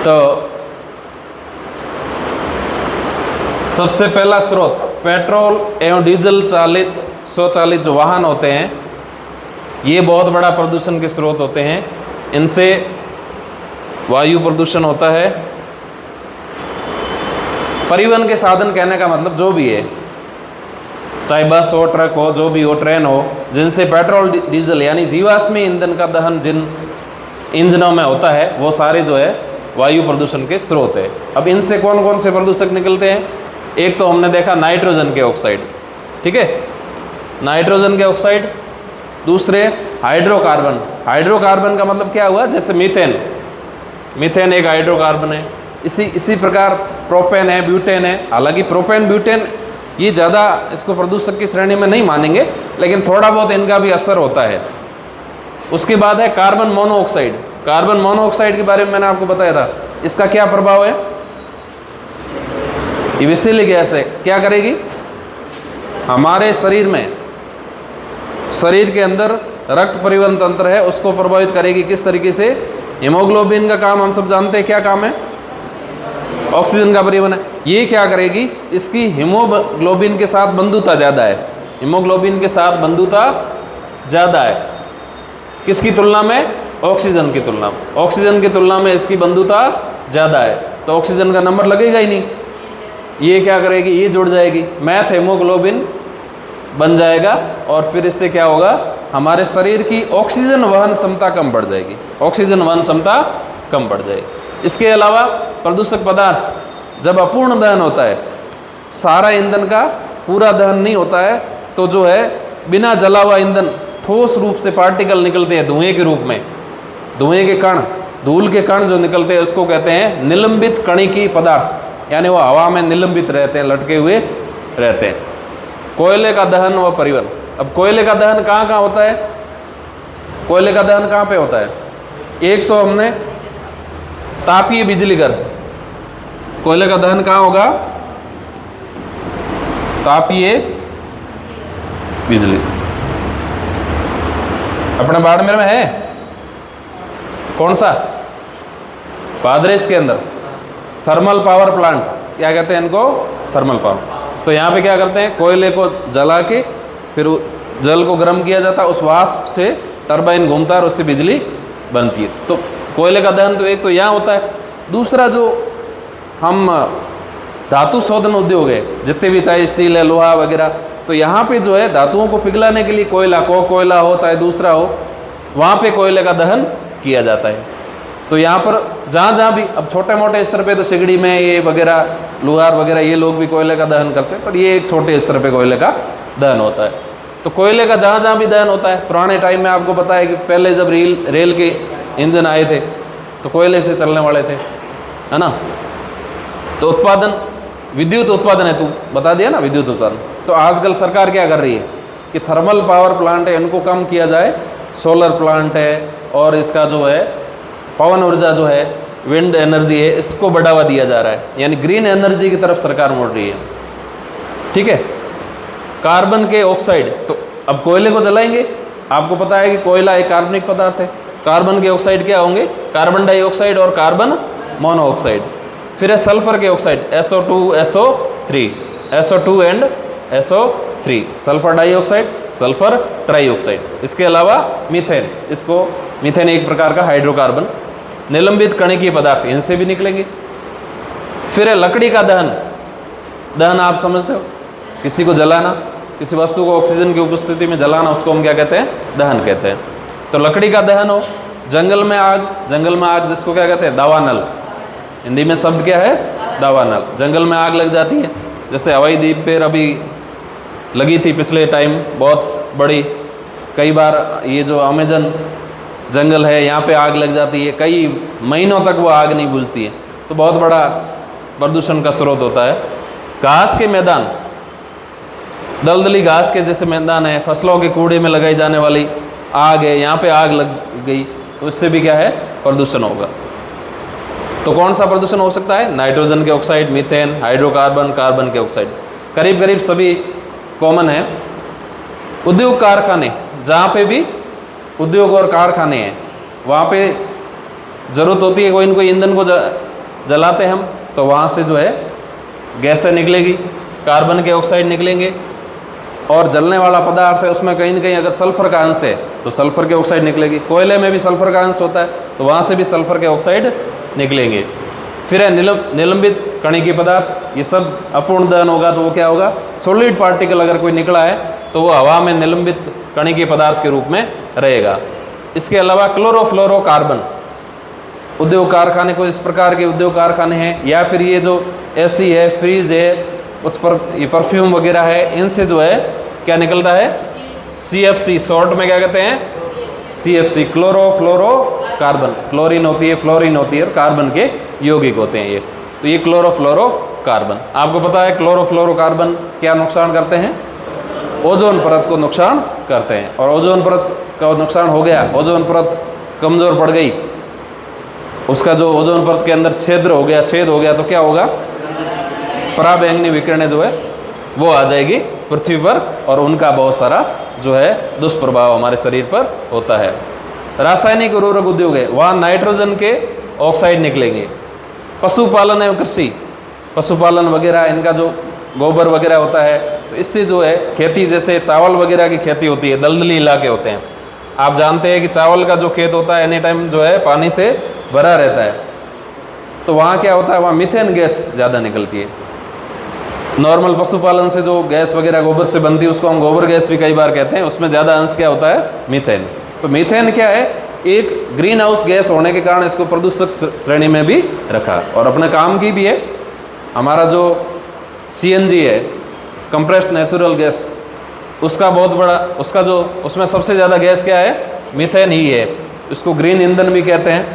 तो सबसे पहला स्रोत पेट्रोल एवं डीजल चालित स्वचालित जो वाहन होते हैं, ये बहुत बड़ा प्रदूषण के स्रोत होते हैं। इनसे वायु प्रदूषण होता है। परिवहन के साधन कहने का मतलब जो भी है, चाहे बस हो, ट्रक हो, जो भी हो, ट्रेन हो, जिनसे पेट्रोल डीजल यानी जीवाश्मी ईंधन का दहन जिन इंजनों में होता है, वो सारे जो है वायु प्रदूषण के स्रोत है। अब इनसे कौन कौन से प्रदूषक निकलते हैं? एक तो हमने देखा नाइट्रोजन के ऑक्साइड, ठीक है, नाइट्रोजन के ऑक्साइड। दूसरे हाइड्रोकार्बन। हाइड्रोकार्बन का मतलब क्या हुआ? जैसे मीथेन, मीथेन एक हाइड्रोकार्बन है। इसी प्रकार प्रोपेन है, ब्यूटेन है। हालांकि प्रोपेन ब्यूटेन ये ज़्यादा इसको प्रदूषक की श्रेणी में नहीं मानेंगे, लेकिन थोड़ा बहुत इनका भी असर होता है। उसके बाद है कार्बन मोनोऑक्साइड। कार्बन मोनोऑक्साइड के बारे में मैंने आपको बताया था। इसका क्या प्रभाव है? ये विषैली गैस है, क्या करेगी? हमारे शरीर में, शरीर के अंदर रक्त परिवहन तंत्र है, उसको प्रभावित करेगी। किस तरीके से? हीमोग्लोबिन का काम हम सब जानते हैं, क्या काम है? ऑक्सीजन का परिवहन है। ये क्या करेगी? इसकी हीमोग्लोबिन के साथ बंधुता ज़्यादा है। हीमोग्लोबिन के साथ बंधुता ज़्यादा है किसकी तुलना में? ऑक्सीजन की तुलना में। ऑक्सीजन की तुलना में इसकी बंधुता ज़्यादा है, तो ऑक्सीजन का नंबर लगेगा ही नहीं। ये क्या करेगी? ये जुड़ जाएगी, मैथ हीमोग्लोबिन बन जाएगा, और फिर इससे क्या होगा? हमारे शरीर की ऑक्सीजन वहन क्षमता कम बढ़ जाएगी। ऑक्सीजन वहन क्षमता कम बढ़ जाएगी। इसके अलावा प्रदूषक पदार्थ जब अपूर्ण दहन होता है, सारा ईंधन का पूरा दहन नहीं होता है, तो जो है बिना जला हुआ ईंधन ठोस रूप से पार्टिकल निकलते हैं धुएं के रूप में। धुएं के कण, धूल के कण जो निकलते हैं, उसको कहते हैं निलंबित कणिकीय पदार्थ, यानी वो हवा में निलंबित रहते हैं, लटके हुए रहते हैं। कोयले का दहन व परिवहन। अब कोयले का दहन कहाँ कहाँ होता है? कोयले का दहन कहाँ पे होता है? एक तो हमने तापीय बिजली घर। कोयले का दहन कहाँ होगा? तापीय बिजली। अपने बाड़मेर में है कौन सा? पादरेस के अंदर थर्मल पावर प्लांट, क्या कहते हैं इनको? Thermal power. तो यहाँ पे क्या करते हैं? कोयले को जला के फिर जल को गर्म किया जाता है, उस वाष्प से टरबाइन घूमता है और उससे बिजली बनती है। तो कोयले का दहन तो एक तो यहाँ होता है। दूसरा जो हम धातु शोधन उद्योग है, जितने भी, चाहे स्टील है, लोहा वगैरह, तो यहाँ पे जो है धातुओं को पिघलाने के लिए कोयला, कोयला हो चाहे दूसरा हो, वहाँ पे कोयले का दहन किया जाता है। तो यहाँ पर जहाँ जहाँ भी, अब छोटे मोटे स्तर पे तो सिगड़ी में ये वगैरह, लुहार वगैरह, ये लोग भी कोयले का दहन करते हैं, पर ये एक छोटे स्तर पे कोयले का दहन होता है। तो कोयले का जहाँ जहाँ भी दहन होता है, पुराने टाइम में आपको पता है कि पहले जब रेल के इंजन आए थे तो कोयले से चलने वाले थे, है ना। तो उत्पादन, विद्युत उत्पादन है, तू बता दिया ना, विद्युत उत्पादन। तो आजकल सरकार क्या कर रही है कि थर्मल पावर प्लांट है, इनको कम किया जाए, सोलर प्लांट है, और इसका जो है पवन ऊर्जा जो है, विंड एनर्जी है, इसको बढ़ावा दिया जा रहा है, यानी ग्रीन एनर्जी की तरफ सरकार मुड़ रही है, ठीक है। कार्बन के ऑक्साइड, तो अब कोयले को जलाएंगे, आपको पता है कि कोयला एक कार्बनिक पदार्थ है। कार्बन के ऑक्साइड क्या होंगे? कार्बन डाइऑक्साइड और कार्बन मोनोऑक्साइड। फिर है सल्फर के oxide, SO2 SO3, SO2 and SO3, sulphur dioxide, sulphur trioxide. इसके अलावा मीथेन, इसको मीथेन एक प्रकार का हाइड्रोकार्बन। निलंबित कणिकीय पदार्थ, इनसे भी निकलेंगे। फिर है लकड़ी का दहन। दहन आप समझते हो, किसी को जलाना, किसी वस्तु को ऑक्सीजन की उपस्थिति में जलाना, उसको हम क्या कहते हैं? दहन कहते हैं। तो लकड़ी का दहन हो, जंगल में आग, जंगल में आग जिसको क्या कहते हैं? दावानल। हिंदी में शब्द क्या है? दावानल। जंगल में आग लग जाती है, जैसे हवाई द्वीप पर अभी लगी थी पिछले टाइम, बहुत बड़ी। कई बार ये जो अमेजन जंगल है, यहाँ पे आग लग जाती है, कई महीनों तक वो आग नहीं बुझती है, तो बहुत बड़ा प्रदूषण का स्रोत होता है। घास के मैदान, दलदली घास के जैसे मैदान है, फसलों के कूड़े में लगाई जाने वाली आग है, यहाँ पे आग लग गई, तो इससे भी क्या है? प्रदूषण होगा। तो कौन सा प्रदूषण हो सकता है? नाइट्रोजन के ऑक्साइड, मीथेन, हाइड्रोकार्बन, कार्बन के ऑक्साइड, करीब करीब सभी कॉमन है। उद्योग कारखाने, जहाँ पे भी उद्योग और कारखाने हैं, वहाँ पे ज़रूरत होती है कोई न कोई ईंधन को जलाते हम तो वहाँ से जो है गैसें निकलेगी, कार्बन के ऑक्साइड निकलेंगे, और जलने वाला पदार्थ है उसमें कहीं ना कहीं अगर सल्फर का अंश है तो सल्फर के ऑक्साइड निकलेगी। कोयले में भी सल्फर का अंश होता है तो वहाँ से भी सल्फर के ऑक्साइड निकलेंगे। फिर है निलंबित कणिकीय पदार्थ, ये सब अपूर्ण दहन होगा तो वो क्या होगा, सॉलिड पार्टिकल अगर कोई निकला है तो वो हवा में निलंबित कणिकीय पदार्थ के रूप में रहेगा। इसके अलावा क्लोरोफ्लोरोकार्बन, उद्योग कारखाने को इस प्रकार के उद्योग कारखाने हैं, या फिर ये जो एसी है, फ्रिज है, उस पर ये परफ्यूम वगैरह है, इनसे जो है क्या निकलता है, CFC, शॉर्ट में क्या कहते हैं, CFC, क्लोरोफ्लोरोकार्बन। क्लोरीन होती है, फ्लोरीन होती है, और कार्बन के यौगिक होते हैं ये, तो ये क्लोरोफ्लोरोकार्बन। आपको पता है क्लोरोफ्लोरोकार्बन क्या नुकसान करते हैं, ओजोन परत को नुकसान करते हैं, और ओजोन परत का नुकसान हो गया, ओजोन परत कमज़ोर पड़ गई, उसका जो ओजोन परत के अंदर छेद हो गया तो क्या होगा, पराबैंगनी विकिरणें जो है वो आ जाएगी पृथ्वी पर, और उनका बहुत सारा जो है दुष्प्रभाव हमारे शरीर पर होता है। रासायनिक उर्वरक उद्योग है, वहाँ नाइट्रोजन के ऑक्साइड निकलेंगे। पशुपालन एवं कृषि, पशुपालन वगैरह, इनका जो गोबर वगैरह होता है, तो इससे जो है खेती, जैसे चावल वगैरह की खेती होती है, दलदली इलाके होते हैं, आप जानते हैं कि चावल का जो खेत होता है एनी टाइम जो है पानी से भरा रहता है, तो वहाँ क्या होता है, वहाँ मीथेन गैस ज़्यादा निकलती है। नॉर्मल पशुपालन से जो गैस वगैरह गोबर से बनती है उसको हम गोबर गैस भी कई बार कहते हैं, उसमें ज़्यादा अंश क्या होता है, मीथेन। तो मीथेन क्या है, एक ग्रीन हाउस गैस होने के कारण इसको प्रदूषक श्रेणी में भी रखा, और अपने काम की भी है। हमारा जो CNG है, कंप्रेस्ड नेचुरल गैस, उसका बहुत बड़ा, उसका जो उसमें सबसे ज़्यादा गैस क्या है, मीथेन ही है। इसको ग्रीन ईंधन भी कहते हैं।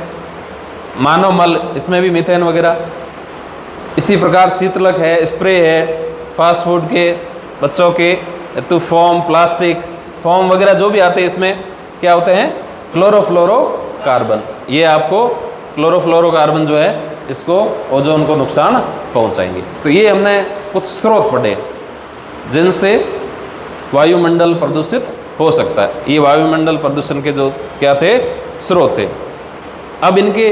मानव मल, इसमें भी मीथेन वगैरह। इसी प्रकार शीतलक है, स्प्रे है, फास्ट फूड के, बच्चों के, तो फोम, प्लास्टिक फोम वगैरह जो भी आते हैं इसमें क्या होते हैं, क्लोरोफ्लोरोकार्बन। ये आपको क्लोरोफ्लोरोकार्बन जो है इसको ओजोन को नुकसान पहुंचाएंगे। तो ये हमने कुछ स्रोत पढ़े जिनसे वायुमंडल प्रदूषित हो सकता है। ये वायुमंडल प्रदूषण के जो क्या थे, स्रोत थे। अब इनके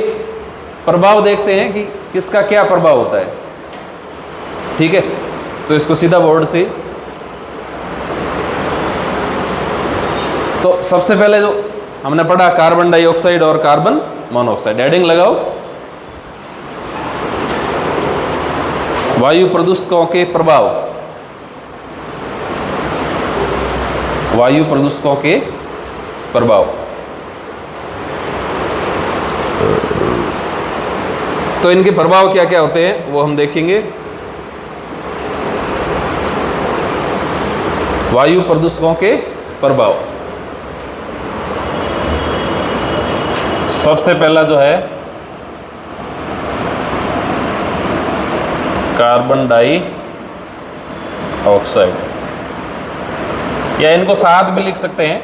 प्रभाव देखते हैं कि किसका क्या प्रभाव होता है। ठीक है, तो इसको सीधा बोर्ड से, तो सबसे पहले जो हमने पढ़ा कार्बन डाइऑक्साइड और कार्बन मोनोऑक्साइड, हेडिंग लगाओ, वायु प्रदूषकों के प्रभाव, वायु प्रदूषकों के प्रभाव। तो इनके प्रभाव क्या क्या होते हैं वो हम देखेंगे। वायु प्रदूषकों के प्रभाव, सबसे पहला जो है कार्बन डाइऑक्साइड, या इनको साथ भी लिख सकते हैं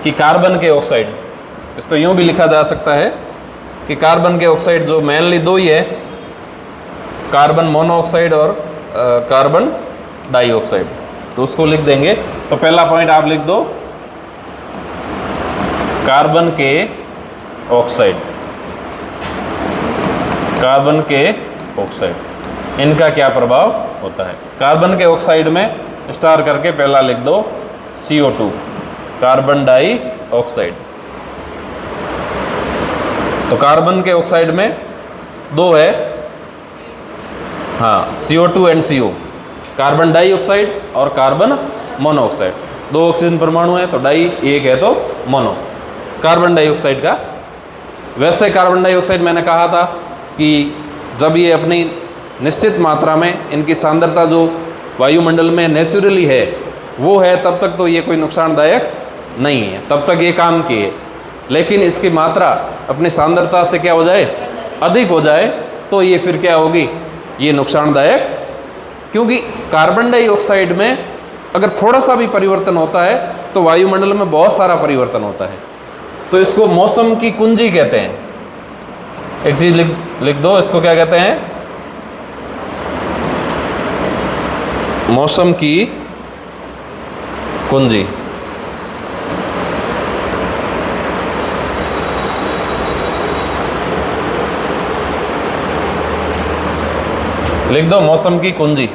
कि कार्बन के ऑक्साइड। इसको यूं भी लिखा जा सकता है कि कार्बन के ऑक्साइड जो मेनली दो ही है, कार्बन मोनोऑक्साइड और कार्बन डाइऑक्साइड, तो उसको लिख देंगे। तो पहला पॉइंट आप लिख दो, कार्बन के ऑक्साइड, कार्बन के ऑक्साइड, इनका क्या प्रभाव होता है। कार्बन के ऑक्साइड में स्टार करके पहला लिख दो CO2, कार्बन डाइऑक्साइड। तो कार्बन के ऑक्साइड में दो है, हाँ, CO2 and CO, carbon dioxide और कार्बन मोनोऑक्साइड। दो ऑक्सीजन परमाणु है तो डाई, एक है तो मोनो, कार्बन डाइऑक्साइड का। वैसे कार्बन डाइऑक्साइड मैंने कहा था कि जब ये अपनी निश्चित मात्रा में, इनकी सांद्रता जो वायुमंडल में नेचुरली है वो है, तब तक तो ये कोई नुकसानदायक नहीं है, तब तक ये काम किए। लेकिन इसकी मात्रा अपनी सांद्रता से क्या हो जाए, अधिक हो जाए, तो ये फिर क्या होगी, ये नुकसानदायक। क्योंकि कार्बन डाइऑक्साइड में अगर थोड़ा सा भी परिवर्तन होता है तो वायुमंडल में बहुत सारा परिवर्तन होता है। तो इसको मौसम की कुंजी कहते हैं। एक चीज लिख दो, इसको क्या कहते हैं, मौसम की कुंजी। लिख दो मौसम की कुंजी।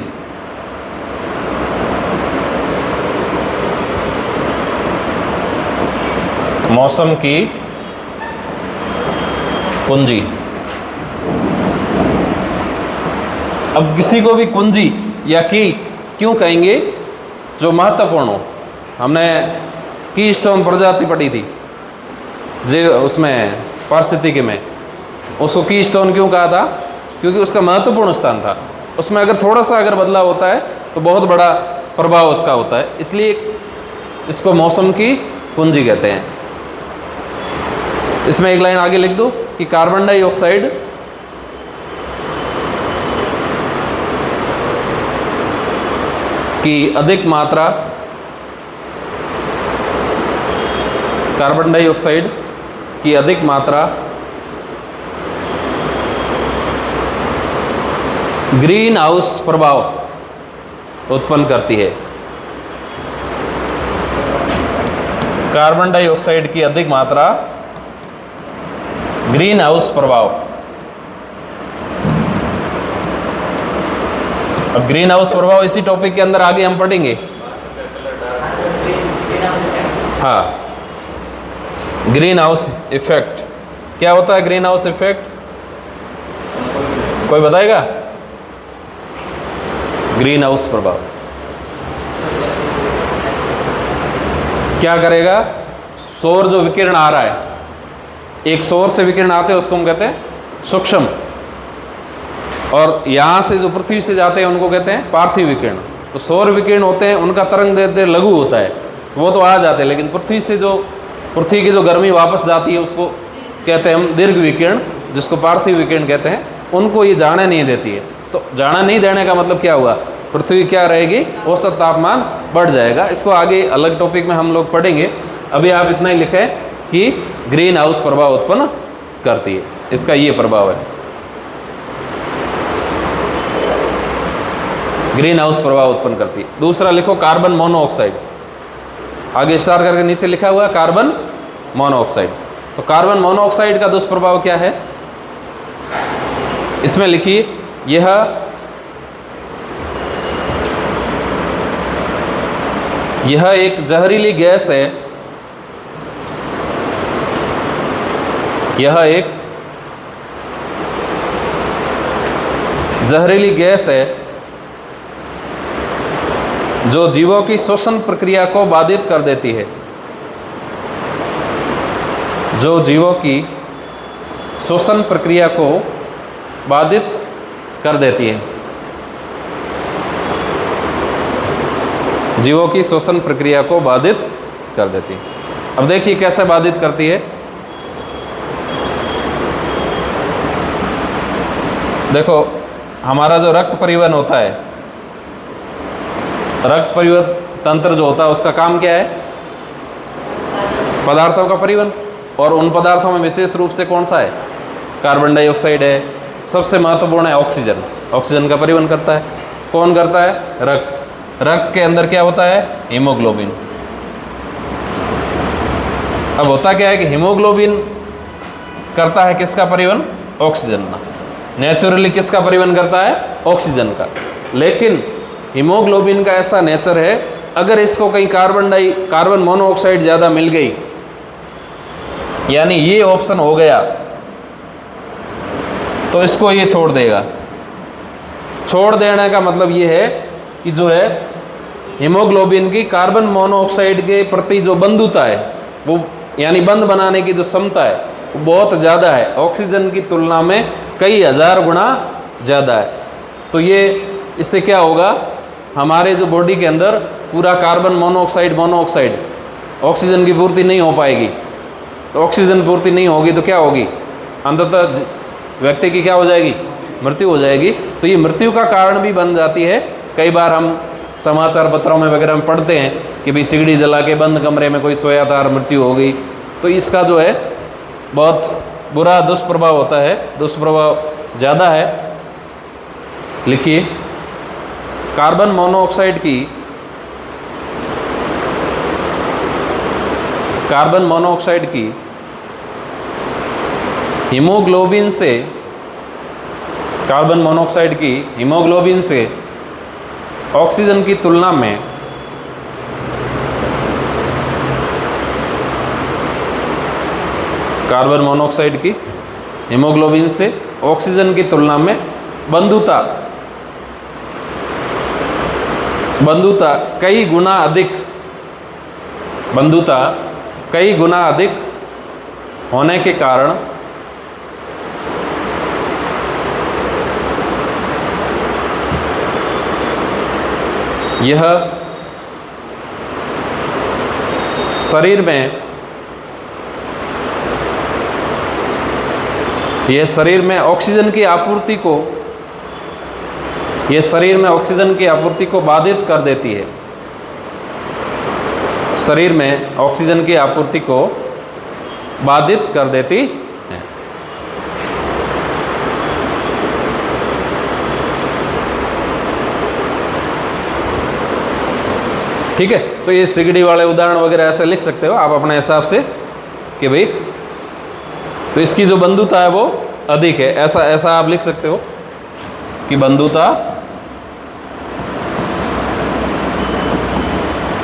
मौसम की कुंजी। अब किसी को भी कुंजी या की क्यों कहेंगे? जो महत्वपूर्ण हो। हमने की स्टोन प्रजाति पढ़ी थी जो उसमें पारिस्थितिकी में, उसको की स्टोन क्यों कहा था? क्योंकि उसका महत्वपूर्ण स्थान था। उसमें अगर थोड़ा सा अगर बदलाव होता है तो बहुत बड़ा प्रभाव उसका होता है, इसलिए इसको मौसम की कुंजी कहते हैं। इसमें एक लाइन आगे लिख दो कि कार्बन डाइऑक्साइड की अधिक मात्रा, कार्बन डाइऑक्साइड की अधिक मात्रा ग्रीन हाउस प्रभाव उत्पन्न करती है। कार्बन डाइऑक्साइड की अधिक मात्रा ग्रीन हाउस प्रभाव। अब ग्रीन हाउस प्रभाव इसी टॉपिक के अंदर आगे हम पढ़ेंगे। हाँ, ग्रीन हाउस इफेक्ट क्या होता है? ग्रीन हाउस इफेक्ट कोई बताएगा? ग्रीन हाउस प्रभाव क्या करेगा? सौर जो विकिरण आ रहा है, एक सौर से विकिरण आते हैं उसको हम कहते हैं सूक्ष्म, और यहाँ से जो पृथ्वी से जाते हैं उनको कहते हैं पार्थिव विकिरण। तो सौर विकिरण होते हैं, उनका तरंग दैर्ध्य लघु होता है, वो तो आ जाते हैं, लेकिन पृथ्वी की जो गर्मी वापस जाती है उसको कहते हैं हम दीर्घ विकिरण, जिसको पार्थिव विकिरण कहते हैं। उनको ये जाने नहीं देती है। तो जाना नहीं देने का मतलब क्या हुआ? पृथ्वी क्या रहेगी? औसत तापमान बढ़ जाएगा। इसको आगे अलग टॉपिक में हम लोग पढ़ेंगे। अभी आप इतना ही लिखें कि ग्रीन हाउस प्रभाव उत्पन्न करती है, इसका ये प्रभाव है। ग्रीन हाउस प्रभाव उत्पन्न करती है। दूसरा लिखो कार्बन मोनोऑक्साइड। आगे स्टार करके नीचे लिखा हुआ है कार्बन मोनोऑक्साइड। तो कार्बन मोनोऑक्साइड का दुष्प्रभाव क्या है? इसमें लिखिए, यह एक जहरीली गैस है। यह एक जहरीली गैस है जो जीवों की श्वसन प्रक्रिया को बाधित कर देती है। जो जीवों की श्वसन प्रक्रिया को बाधित कर देती है। जीवों की श्वसन प्रक्रिया को बाधित कर देती है। अब देखिए कैसे बाधित करती है। देखो, हमारा जो रक्त परिवहन होता है, रक्त परिवहन तंत्र जो होता है उसका काम क्या है? पदार्थों का परिवहन। और उन पदार्थों में विशेष रूप से कौन सा है? कार्बन डाइऑक्साइड है। सबसे महत्वपूर्ण है ऑक्सीजन। ऑक्सीजन का परिवहन करता है। कौन करता है? रक्त। रक्त के अंदर क्या होता है? हीमोग्लोबिन। अब होता क्या है कि हीमोग्लोबिन करता है किसका परिवहन? ऑक्सीजन का। नेचुरली किसका परिवहन करता है? ऑक्सीजन का। लेकिन हीमोग्लोबिन का ऐसा नेचर है, अगर इसको कहीं कार्बन मोनोऑक्साइड ज़्यादा मिल गई, यानी ये ऑप्शन हो गया, तो इसको ये छोड़ देगा। छोड़ देने का मतलब ये है कि जो है हीमोग्लोबिन की कार्बन मोनोऑक्साइड के प्रति जो बंधुता है, वो यानी बंध बनाने की जो क्षमता है वो बहुत ज़्यादा है, ऑक्सीजन की तुलना में कई हज़ार गुना ज़्यादा है। तो ये इससे क्या होगा? हमारे जो बॉडी के अंदर पूरा कार्बन मोनोऑक्साइड ऑक्सीजन की पूर्ति नहीं हो पाएगी। तो ऑक्सीजन पूर्ति नहीं होगी तो क्या होगी? अंततः व्यक्ति की क्या हो जाएगी? मृत्यु हो जाएगी। तो ये मृत्यु का कारण भी बन जाती है। कई बार हम समाचार पत्रों में वगैरह में पढ़ते हैं कि भाई सिगड़ी जला के बंद कमरे में कोई सोया था और मृत्यु हो गई। तो इसका जो है बहुत बुरा दुष्प्रभाव होता है, दुष्प्रभाव ज़्यादा है। लिखिए, कार्बन मोनोऑक्साइड की हीमोग्लोबिन से कार्बन मोनोऑक्साइड की हीमोग्लोबिन से ऑक्सीजन की तुलना में कार्बन मोनोऑक्साइड की हीमोग्लोबिन से ऑक्सीजन की तुलना में बंधुता कई गुना अधिक होने के कारण यह शरीर में ऑक्सीजन की आपूर्ति को बाधित कर देती है। शरीर में ऑक्सीजन की आपूर्ति को बाधित कर देती है। ठीक है, तो ये सिगड़ी वाले उदाहरण वगैरह ऐसे लिख सकते हो आप अपने हिसाब से कि भाई, तो इसकी जो बंधुता है वो अधिक है, ऐसा आप लिख सकते हो कि बंधुता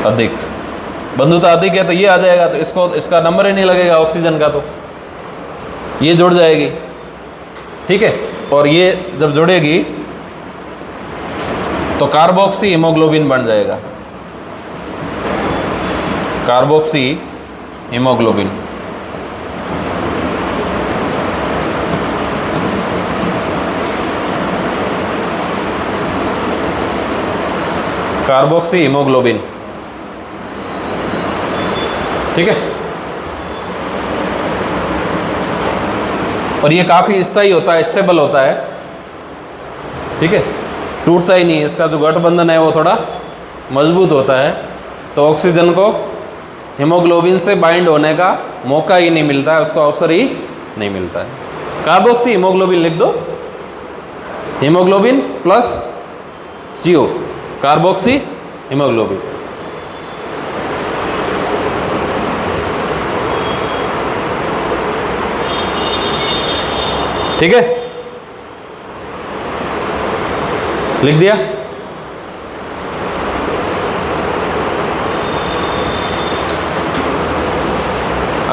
अधिक है, तो ये आ जाएगा, तो इसका नंबर ही नहीं लगेगा ऑक्सीजन का, तो ये जुड़ जाएगी। ठीक है, और ये जब जुड़ेगी तो कार्बोक्सी हीमोग्लोबिन बन जाएगा, कार्बोक्सी हीमोग्लोबिन। Carboxy haemoglobin. ठीक है, और ये काफ़ी स्थायी होता है, स्टेबल होता है। ठीक है, टूटता ही नहीं है, इसका जो गठबंधन है वो थोड़ा मजबूत होता है, तो ऑक्सीजन को हीमोग्लोबिन से बाइंड होने का मौका ही नहीं मिलता है, उसको अवसर ही नहीं मिलता है। कार्बोक्सी हीमोग्लोबिन लिख दो, haemoglobin plus CO, carboxy haemoglobin. ठीक है, लिख दिया।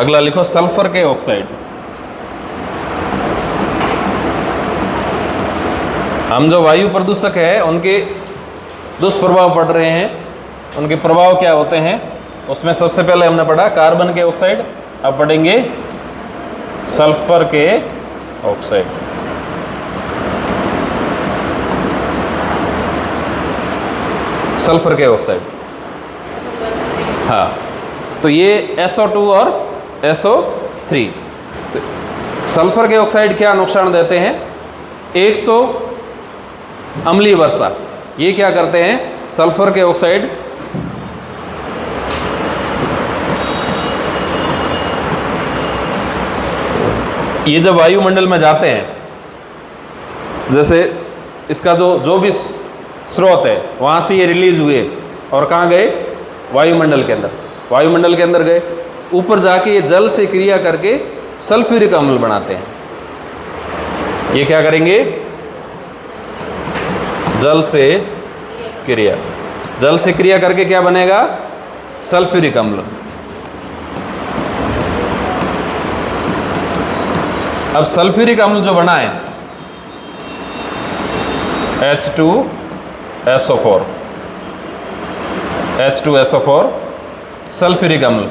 अगला लिखो सल्फर के ऑक्साइड। हम जो वायु प्रदूषक है उनके दुष्प्रभाव पड़ रहे हैं, उनके प्रभाव क्या होते हैं, उसमें सबसे पहले हमने पढ़ा कार्बन के ऑक्साइड, अब पढ़ेंगे सल्फर के ऑक्साइड। सल्फर के ऑक्साइड, हाँ, तो ये SO2 और SO3। तो सल्फर के ऑक्साइड क्या नुकसान देते हैं? एक तो अम्लीय वर्षा, ये क्या करते हैं सल्फर के ऑक्साइड, ये जब वायुमंडल में जाते हैं, जैसे इसका जो भी स्रोत है वहाँ से ये रिलीज हुए और कहाँ गए, वायुमंडल के अंदर, वायुमंडल के अंदर गए, ऊपर जाके ये जल से क्रिया करके सल्फ्यूरिक अम्ल बनाते हैं। ये क्या करेंगे, जल से क्रिया करके क्या बनेगा, सल्फ्यूरिक अम्ल। अब सल्फ्यूरिक अम्ल जो बना है H2SO4 सल्फ्यूरिक अम्ल,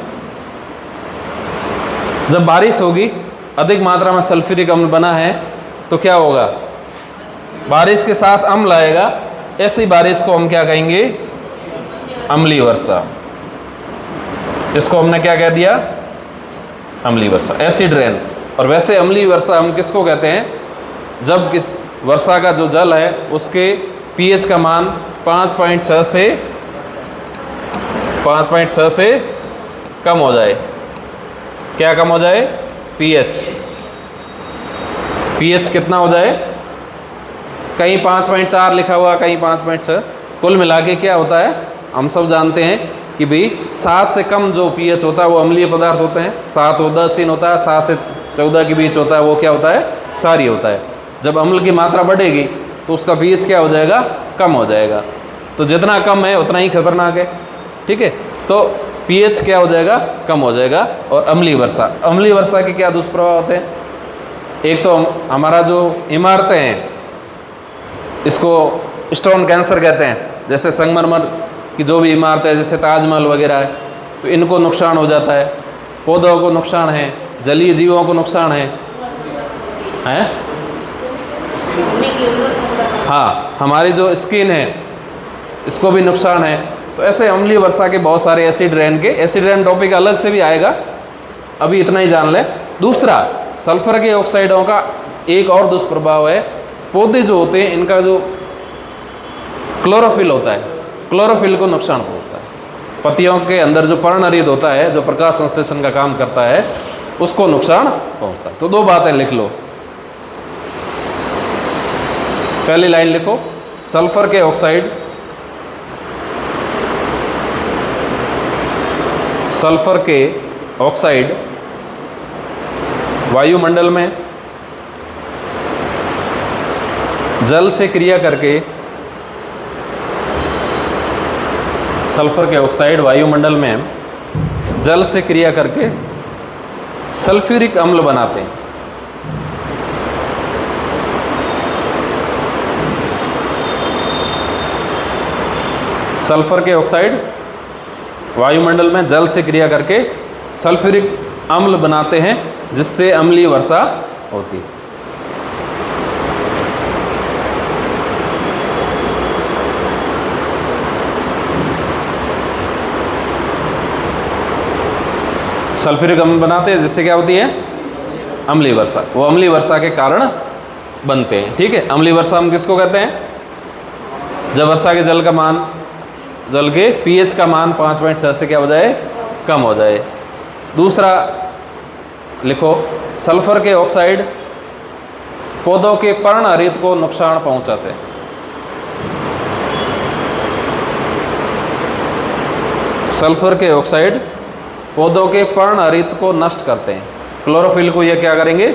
जब बारिश होगी अधिक मात्रा में सल्फ्यूरिक अम्ल बना है तो क्या होगा, बारिश के साथ अम्ल आएगा, ऐसी बारिश को हम क्या कहेंगे, अम्लीय वर्षा। इसको हमने क्या कह दिया, अम्लीय वर्षा, एसिड रेन। और वैसे अम्लीय वर्षा हम किसको कहते हैं, जब किस वर्षा का जो जल है उसके pH का मान 5.6 से कम हो जाए। क्या कम हो जाए, pH कितना हो जाए, कहीं 5.4 लिखा हुआ, कहीं 5.6, कुल मिला के क्या होता है, हम सब जानते हैं कि भाई 7 से कम जो pH होता है वो अम्लीय पदार्थ होते हैं, 7 उदासीन होता है, 7 से 14 के बीच होता है वो क्या होता है, क्षारीय होता है। जब अम्ल की मात्रा बढ़ेगी तो उसका पीएच क्या हो जाएगा, कम हो जाएगा। तो जितना कम है उतना ही खतरनाक है, ठीक है। तो पीएच क्या हो जाएगा, कम हो जाएगा। और अम्लीय वर्षा, अम्लीय वर्षा के क्या दुष्प्रभाव होते हैं? एक तो हमारा जो इमारतें हैं इसको स्टोन कैंसर कहते हैं, जैसे संगमरमर की जो भी इमारत है जैसे ताजमहल वगैरह है, तो इनको नुकसान हो जाता है। पौधों को नुकसान है, जलीय जीवों को नुकसान है, हैं? हाँ, हमारी जो स्किन है इसको भी नुकसान है। तो ऐसे अम्लीय वर्षा के बहुत सारे एसिड रेन के, एसिड रेन टॉपिक अलग से भी आएगा, अभी इतना ही जान ले। दूसरा, सल्फर के ऑक्साइडों का एक और दुष्प्रभाव है, पौधे जो होते हैं इनका जो क्लोरोफिल होता है, क्लोरोफिल को नुकसान पहुंचता है। पत्तियों के अंदर जो पर्णहरित होता है, जो प्रकाश संश्लेषण का काम करता है, उसको नुकसान पहुंचता है। तो दो बातें लिख लो। पहली लाइन लिखो, सल्फर के ऑक्साइड, सल्फर के ऑक्साइड वायुमंडल में जल से क्रिया करके, सल्फर के ऑक्साइड वायुमंडल में जल से क्रिया करके सल्फ्यूरिक अम्ल बनाते हैं। सल्फर के ऑक्साइड वायुमंडल में जल से क्रिया करके सल्फ्यूरिक अम्ल बनाते हैं, जिससे अम्लीय वर्षा होती है। सल्फ्यूरिक अम्ल बनाते हैं जिससे क्या होती है, अम्लीय वर्षा। वो अम्लीय वर्षा के कारण बनते हैं, ठीक है। अम्लीय वर्षा हम किसको कहते हैं? जब वर्षा के जल का मान, जल के पीएच का मान 5.6 से क्या हो जाए, कम हो जाए। दूसरा लिखो, सल्फर के ऑक्साइड पौधों के पर्णहरित को नुकसान पहुंचाते हैं। सल्फर के ऑक्साइड पौधों के पर्णहरित को नष्ट करते हैं, क्लोरोफिल को ये क्या करेंगे,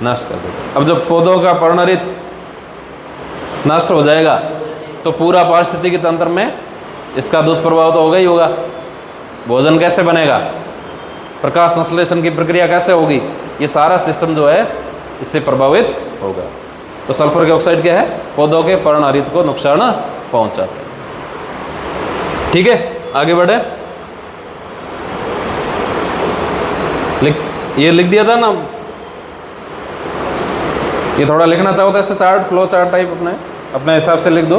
नष्ट कर देंगे। अब जब पौधों का पर्णहरित नष्ट हो जाएगा तो पूरा पारिस्थितिकी तंत्र में इसका दुष्प्रभाव तो होगा ही होगा। भोजन कैसे बनेगा, प्रकाश संश्लेषण की प्रक्रिया कैसे होगी, ये सारा सिस्टम जो है इससे प्रभावित होगा। तो सल्फर के ऑक्साइड क्या है, पौधों के पर्णहरित को नुकसान पहुंचाते हैं, ठीक है। आगे बढ़े, ये लिख दिया था ना, ये थोड़ा लिखना चाहो तो ऐसे चार्ट, फ्लो चार्ट टाइप अपने हिसाब से लिख दो।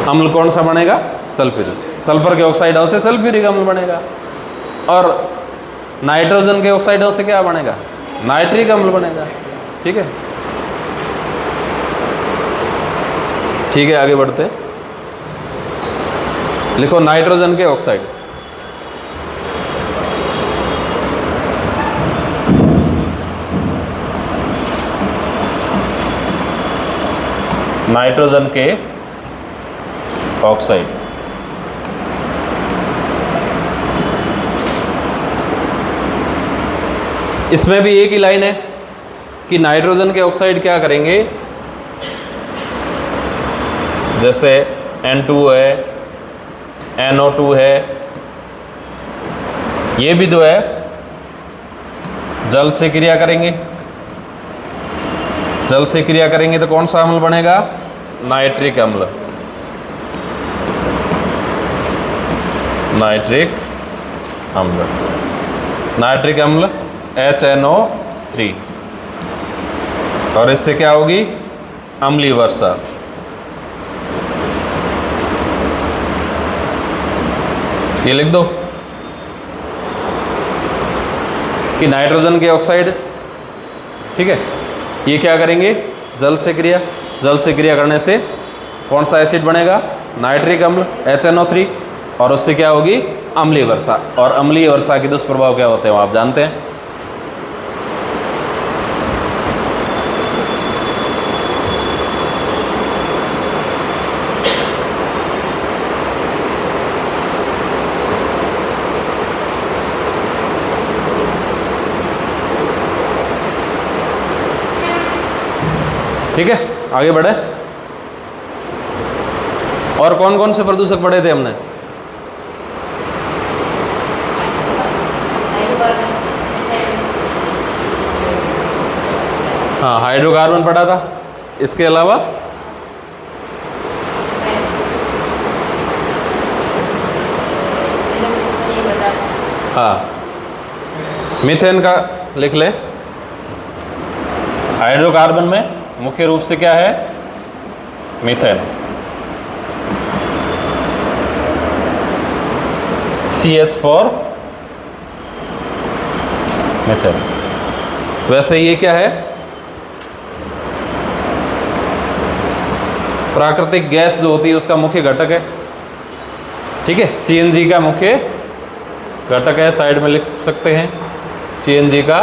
अम्ल कौन सा बनेगा, सल्फ्यूरिक। सल्फर के ऑक्साइडों से सल्फ्यूरिक अम्ल बनेगा, और नाइट्रोजन के ऑक्साइडों से क्या बनेगा, नाइट्रिक अम्ल बनेगा, ठीक है। ठीक है, आगे बढ़ते, लिखो नाइट्रोजन के ऑक्साइड, नाइट्रोजन के ऑक्साइड। इसमें भी एक ही लाइन है कि नाइट्रोजन के ऑक्साइड क्या करेंगे, जैसे N2 है, NO2 है, ये भी जो है जल से क्रिया करेंगे। जल से क्रिया करेंगे तो कौन सा अम्ल बनेगा, नाइट्रिक अम्ल, नाइट्रिक अम्ल, नाइट्रिक अम्ल HNO3, और इससे क्या होगी, अम्लीय वर्षा। ये लिख दो कि नाइट्रोजन के ऑक्साइड, ठीक है, ये क्या करेंगे, जल से क्रिया, जल से क्रिया करने से कौन सा एसिड बनेगा, नाइट्रिक अम्ल HNO3, और उससे क्या होगी, अम्लीय वर्षा। और अम्लीय वर्षा के दुष्प्रभाव क्या होते हैं वो आप जानते हैं। ठीक है, आगे बढ़े। और कौन कौन से प्रदूषक पढ़े थे हमने? हाँ, हाइड्रोकार्बन पढ़ा था। इसके अलावा हाँ, मीथेन का लिख ले। हाइड्रोकार्बन में मुख्य रूप से क्या है? Methane, CH4 methane. वैसे ये क्या है? प्राकृतिक गैस जो होती है उसका मुख्य घटक है। ठीक है, CNG का मुख्य घटक है, साइड में लिख सकते हैं CNG का।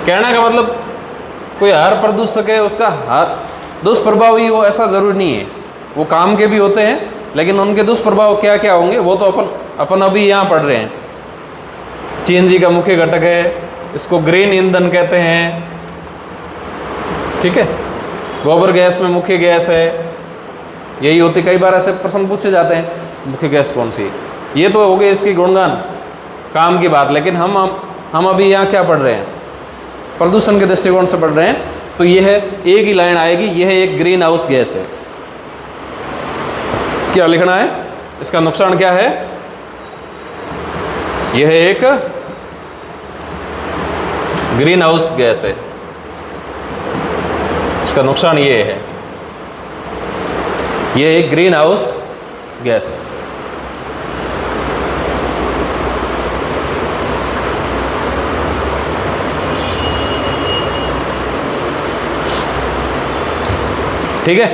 कहने का मतलब कोई हर प्रदूषक है उसका हर दुष्प्रभाव ही हो ऐसा ज़रूरी नहीं है। वो काम के भी होते हैं, लेकिन उनके दुष्प्रभाव क्या क्या होंगे वो तो अपन अभी यहाँ पढ़ रहे हैं। CNG का मुख्य घटक है, इसको ग्रीन ईंधन कहते हैं। ठीक है, गोबर गैस में मुख्य गैस है, यही होती। कई बार ऐसे प्रश्न पूछे जाते हैं मुख्य गैस कौन सी है। ये तो हो गई इसकी गुणगान काम की बात, लेकिन हम अभी यहाँ क्या पढ़ रहे हैं? प्रदूषण के दृष्टिकोण से पढ़ रहे हैं। तो ये है, एक ही लाइन आएगी, यह है एक ग्रीन हाउस गैस है। क्या लिखना है? इसका नुकसान क्या है? यह है एक ग्रीन हाउस गैस है, इसका नुकसान ये है, यह एक ग्रीन हाउस गैस है। ठीक है,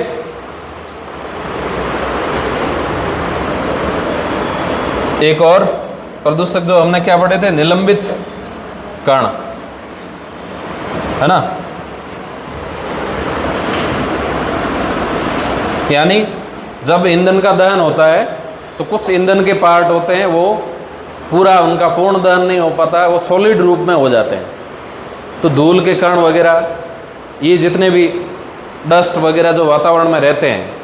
एक और प्रदूषक जो हमने क्या पढ़े थे? निलंबित कण, है ना। यानी जब ईंधन का दहन होता है तो कुछ ईंधन के पार्ट होते हैं वो पूरा उनका पूर्ण दहन नहीं हो पाता है, वो सॉलिड रूप में हो जाते हैं। तो धूल के कण वगैरह, ये जितने भी डस्ट वगैरह जो वातावरण में रहते हैं,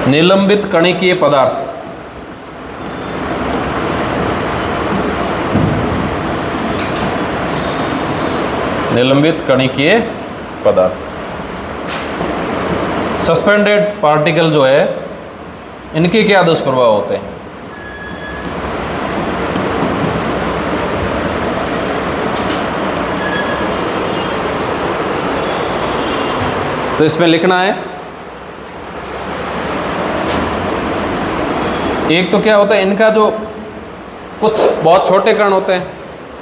निलंबित कणिकीय पदार्थ, निलंबित कणिकीय पदार्थ, सस्पेंडेड पार्टिकल जो है, इनके क्या दुष्प्रभाव होते हैं? तो इसमें लिखना है, एक तो क्या होता है, इनका जो कुछ बहुत छोटे कण होते हैं,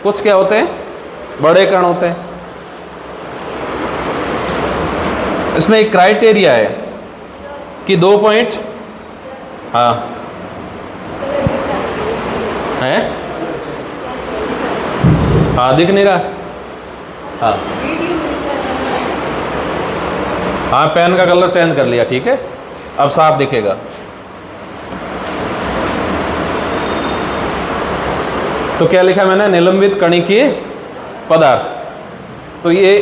कुछ क्या होते हैं? बड़े कण होते हैं। इसमें एक क्राइटेरिया है कि 2 पॉइंट, हाँ है, हाँ दिख नहीं रहा, हाँ हाँ पेन का कलर चेंज कर लिया, ठीक है, अब साफ दिखेगा। तो क्या लिखा मैंने? निलंबित कणिकीय पदार्थ। तो ये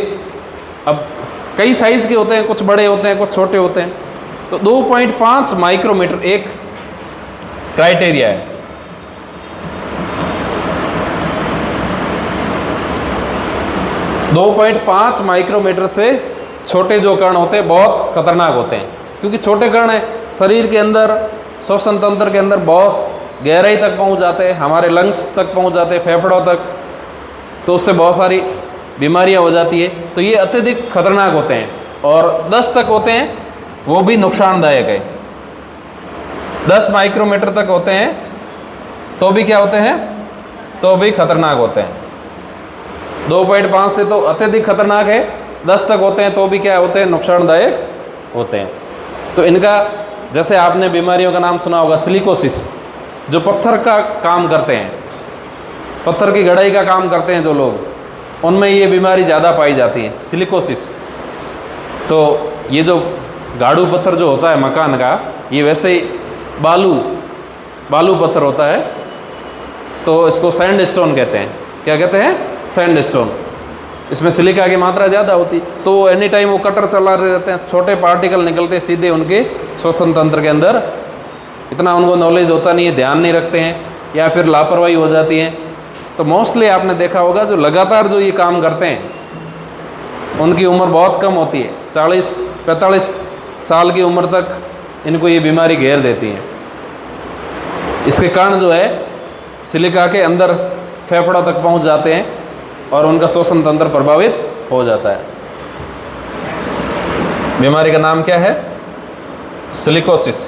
अब कई साइज के होते हैं, कुछ बड़े होते हैं, कुछ छोटे होते हैं। तो 2.5 माइक्रोमीटर एक क्राइटेरिया है। दो 2.5 माइक्रोमीटर से छोटे जो कण होते हैं बहुत खतरनाक होते हैं, क्योंकि छोटे कण है शरीर के अंदर, श्वसन तंत्र के अंदर बहुत गहराई तक पहुंच जाते हैं, हमारे लंग्स तक पहुंच जाते हैं, फेफड़ों तक। तो उससे बहुत सारी बीमारियां हो जाती है। तो ये अत्यधिक खतरनाक होते हैं, और 10 तक होते हैं वो भी नुकसानदायक है। 10 माइक्रोमीटर तक होते हैं तो भी क्या होते हैं? तो भी खतरनाक होते हैं। 2.5 से तो अत्यधिक खतरनाक है, 10 तक होते हैं तो भी क्या होते हैं? नुकसानदायक होते हैं। तो इनका, जैसे आपने बीमारियों का नाम सुना होगा, सिलिकोसिस, जो पत्थर का काम करते हैं, पत्थर की गढ़ाई का काम करते हैं जो लोग, उनमें ये बीमारी ज़्यादा पाई जाती है, सिलिकोसिस। तो ये जो गाड़ू पत्थर जो होता है मकान का, ये वैसे ही बालू पत्थर होता है, तो इसको सैंडस्टोन कहते हैं। क्या कहते हैं? सैंडस्टोन। इसमें सिलिका की मात्रा ज़्यादा होती, तो एनी टाइम वो कटर चला रहते हैं, छोटे पार्टिकल निकलते सीधे उनके श्वसन तंत्र के अंदर। इतना उनको नॉलेज होता नहीं है, ध्यान नहीं रखते हैं, या फिर लापरवाही हो जाती है। तो मोस्टली आपने देखा होगा जो लगातार जो ये काम करते हैं उनकी उम्र बहुत कम होती है, 40-45 साल की उम्र तक इनको ये बीमारी घेर देती है। इसके कारण जो है सिलिका के अंदर फेफड़ों तक पहुंच जाते हैं और उनका श्वसन तंत्र प्रभावित हो जाता है। बीमारी का नाम क्या है? सिलिकोसिस।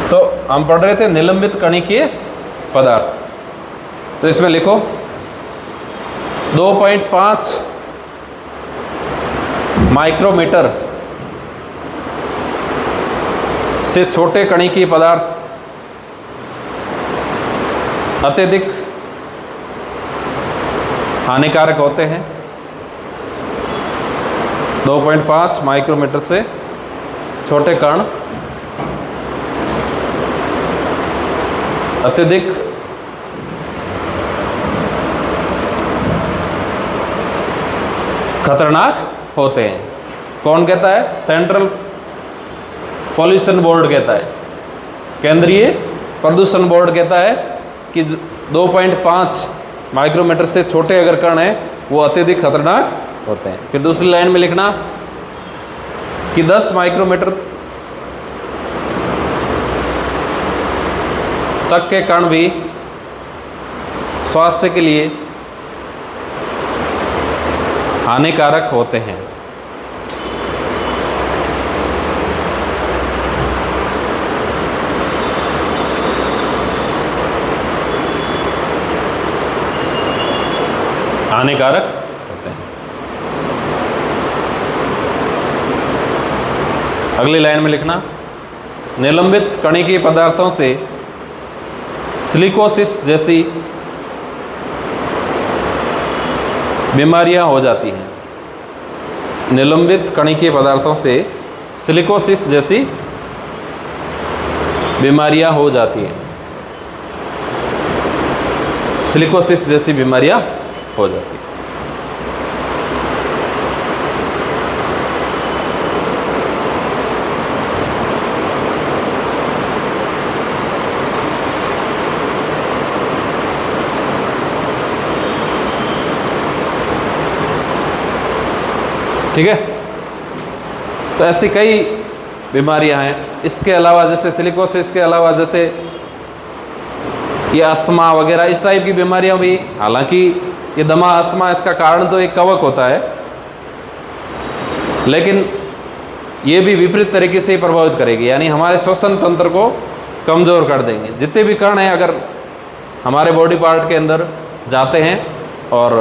तो हम पढ़ रहे थे निलंबित कणिकीय पदार्थ, तो इसमें लिखो 2.5 माइक्रोमीटर से छोटे कणिकीय पदार्थ अत्यधिक हानिकारक होते हैं। 2.5 माइक्रोमीटर से छोटे कण अत्यधिक खतरनाक होते हैं। कौन कहता है? सेंट्रल पॉल्यूशन बोर्ड कहता है, केंद्रीय प्रदूषण बोर्ड कहता है कि 2.5 माइक्रोमीटर से छोटे अगर कण हैं वो अत्यधिक खतरनाक होते हैं। फिर दूसरी लाइन में लिखना कि 10 माइक्रोमीटर तक के कण भी स्वास्थ्य के लिए हानिकारक होते हैं। हानिकारक होते हैं। अगली लाइन में लिखना निलंबित कणिकीय पदार्थों से सिलिकोसिस जैसी बीमारियां हो जाती हैं। निलंबित कणिकीय पदार्थों से सिलिकोसिस जैसी बीमारियां हो जाती हैं। सिलिकोसिस जैसी बीमारियां हो जाती है। ठीक है, तो ऐसी कई बीमारियां हैं। इसके अलावा जैसे सिलिकोसिस के अलावा जैसे ये अस्थमा वगैरह इस टाइप की बीमारियां भी, हालांकि ये दमा अस्थमा इसका कारण तो एक कवक होता है, लेकिन ये भी विपरीत तरीके से ही प्रभावित करेगी, यानी हमारे श्वसन तंत्र को कमज़ोर कर देंगे। जितने भी कण हैं अगर हमारे बॉडी पार्ट के अंदर जाते हैं और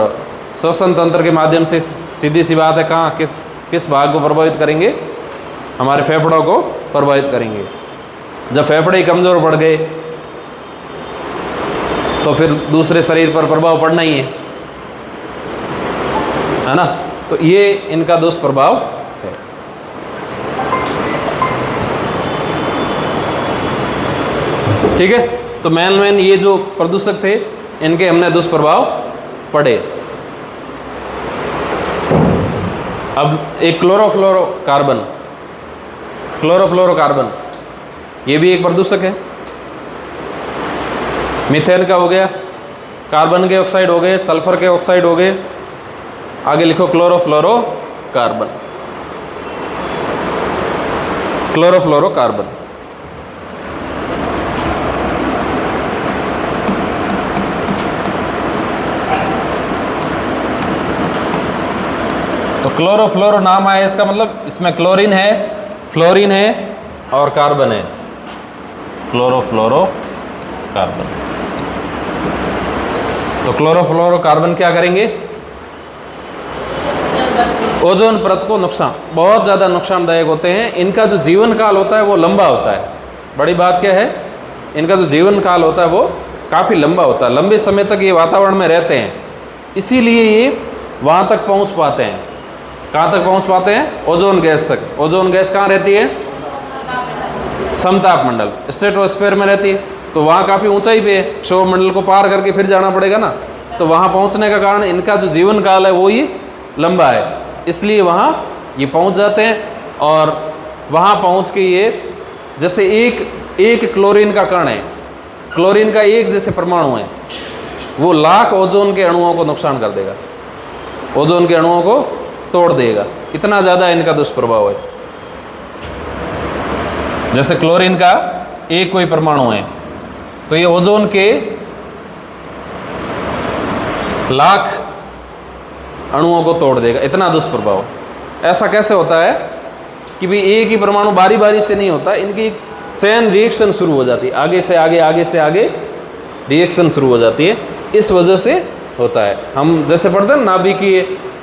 श्वसन तंत्र के माध्यम से, सीधी सी बात है, कहाँ किस भाग को प्रभावित करेंगे? हमारे फेफड़ों को प्रभावित करेंगे। जब फेफड़े ही कमज़ोर पड़ गए तो फिर दूसरे शरीर पर प्रभाव पड़ना ही है ना। तो ये इनका दुष्प्रभाव है। ठीक है, तो मेन ये जो प्रदूषक थे इनके हमने दुष्प्रभाव पढ़े। अब एक क्लोरोफ्लोरोकार्बन ये भी एक प्रदूषक है। मीथेन का हो गया, कार्बन के ऑक्साइड हो गए, सल्फर के ऑक्साइड हो गए, आगे लिखो क्लोरोफ्लोरोकार्बन। क्लोरोफ्लोरोकार्बन तो क्लोरोफ्लोरो नाम आया इसका मतलब इसमें क्लोरीन है, फ्लोरीन है और कार्बन है। क्लोरोफ्लोरोकार्बन। तो क्लोरोफ्लोरोकार्बन क्या करेंगे? ओजोन परत को बहुत ज़्यादा नुकसानदायक होते हैं। इनका जो जीवन काल होता है वो लंबा होता है। बड़ी बात क्या है, इनका जो जीवन काल होता है वो काफ़ी लंबा होता है। लंबे समय तक ये वातावरण में रहते हैं, इसीलिए ये वहाँ तक पहुँच पाते हैं। कहाँ तक पहुँच पाते हैं? ओजोन गैस तक। ओजोन गैस कहाँ रहती है? समताप मंडल, स्ट्रेटोस्फीयर में रहती है। तो वहाँ काफ़ी ऊंचाई पे है, सौरमंडल को पार करके फिर जाना पड़ेगा ना, तो वहाँ पहुँचने का कारण इनका जो जीवन काल है वो ही लंबा है, इसलिए वहाँ ये पहुँच जाते हैं। और वहाँ पहुँच के ये जैसे एक क्लोरीन का कण है, क्लोरीन का एक जैसे परमाणु है, वो लाख ओजोन के अणुओं को नुकसान कर देगा, ओजोन के अणुओं को तोड़ देगा, इतना ज़्यादा इनका दुष्प्रभाव है। जैसे क्लोरीन का एक कोई परमाणु है तो ये ओजोन के लाख अणुओं को तोड़ देगा, इतना दुष्प्रभाव। ऐसा कैसे होता है कि भाई एक ही परमाणु बारी बारी से नहीं होता, इनकी चैन रिएक्शन शुरू हो जाती है, आगे से आगे आगे से आगे रिएक्शन शुरू हो जाती है, इस वजह से होता है। हम जैसे पढ़ते हैं नाभिकीय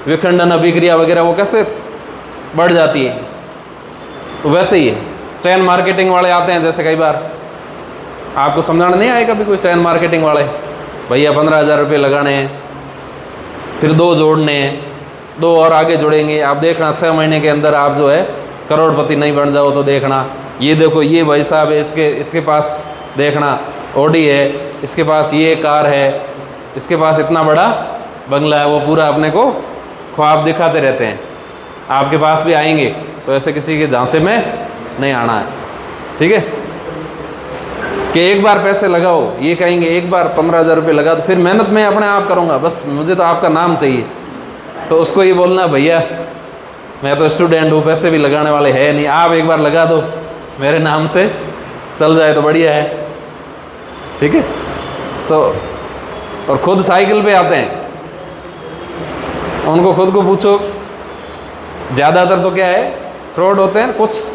विखंडन अभिक्रिया वगैरह, वो कैसे बढ़ जाती है, तो वैसे ही है। चैन मार्केटिंग वाले आते हैं, जैसे कई बार आपको समझाना नहीं आएगा कभी कोई चैन मार्केटिंग वाले, भैया 15,000 रुपये लगाने हैं, फिर 2 जोड़ने हैं, 2 और आगे जुड़ेंगे, आप देखना 6 महीने के अंदर आप जो है करोड़पति नहीं बन जाओ तो देखना, ये देखो ये भाई साहब है, इसके पास देखना ऑडी है, इसके पास ये कार है, इसके पास इतना बड़ा बंगला है, वो पूरा अपने को ख्वाब दिखाते रहते हैं। आपके पास भी आएंगे तो ऐसे किसी के झांसे में नहीं आना है, ठीक है, कि एक बार पैसे लगाओ, ये कहेंगे एक बार 15,000 रुपये लगा दो, फिर मेहनत मैं अपने आप करूँगा, बस मुझे तो आपका नाम चाहिए। तो उसको ये बोलना, भैया मैं तो स्टूडेंट हूँ, पैसे भी लगाने वाले है नहीं, आप एक बार लगा दो मेरे नाम से, चल जाए तो बढ़िया है, ठीक है। तो और खुद साइकिल पे आते हैं, उनको खुद को पूछो, ज़्यादातर तो क्या है फ्रॉड होते हैं, कुछ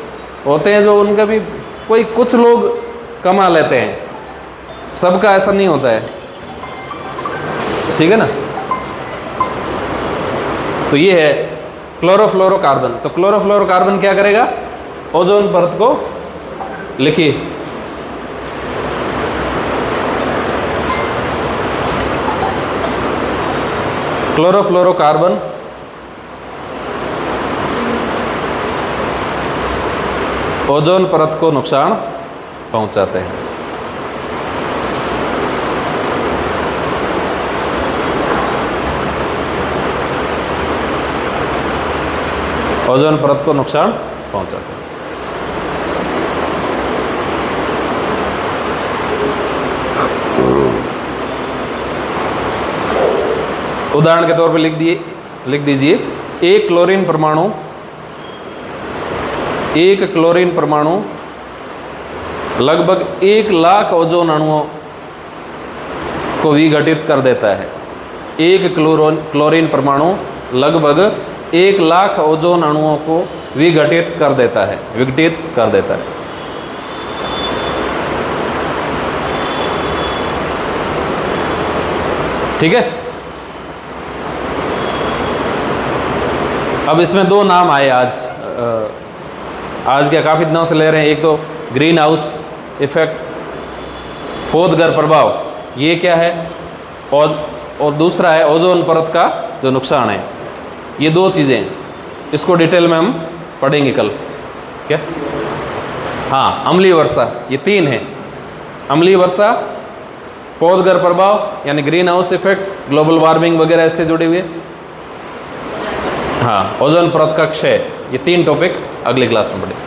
होते हैं जो उनका भी कोई कुछ लोग कमा लेते हैं, सबका ऐसा नहीं होता है, ठीक है ना। तो ये है क्लोरोफ्लोरोकार्बन। तो क्लोरोफ्लोरोकार्बन क्या करेगा, ओजोन परत को लिखिए, क्लोरोफ्लोरोकार्बन ओजोन परत को नुकसान पहुंचाते हैं। ओजोन परत को नुकसान पहुंचाते हैं। उदाहरण के तौर पे लिख दीजिए, एक क्लोरीन परमाणु लगभग 1 लाख ओजोन अणुओं को विघटित कर देता है। एक क्लोरीन परमाणु लगभग 1 लाख ओजोन अणुओं को विघटित कर देता है, ठीक है। अब इसमें 2 नाम आए आज क्या काफ़ी दिनों से ले रहे हैं, एक तो ग्रीन हाउस इफेक्ट, पोतगर प्रभाव, ये क्या है, और दूसरा है ओजोन परत का जो नुकसान है। ये 2 चीज़ें, इसको डिटेल में हम पढ़ेंगे कल, क्या। हाँ, अम्लीय वर्षा, ये 3 है, अम्लीय वर्षा, पोतगर प्रभाव यानी green house effect, global warming वगैरह इससे जुड़े हुए, हाँ, ओजोन परत का क्षय, ये 3 टॉपिक अगली क्लास में पढ़ेंगे।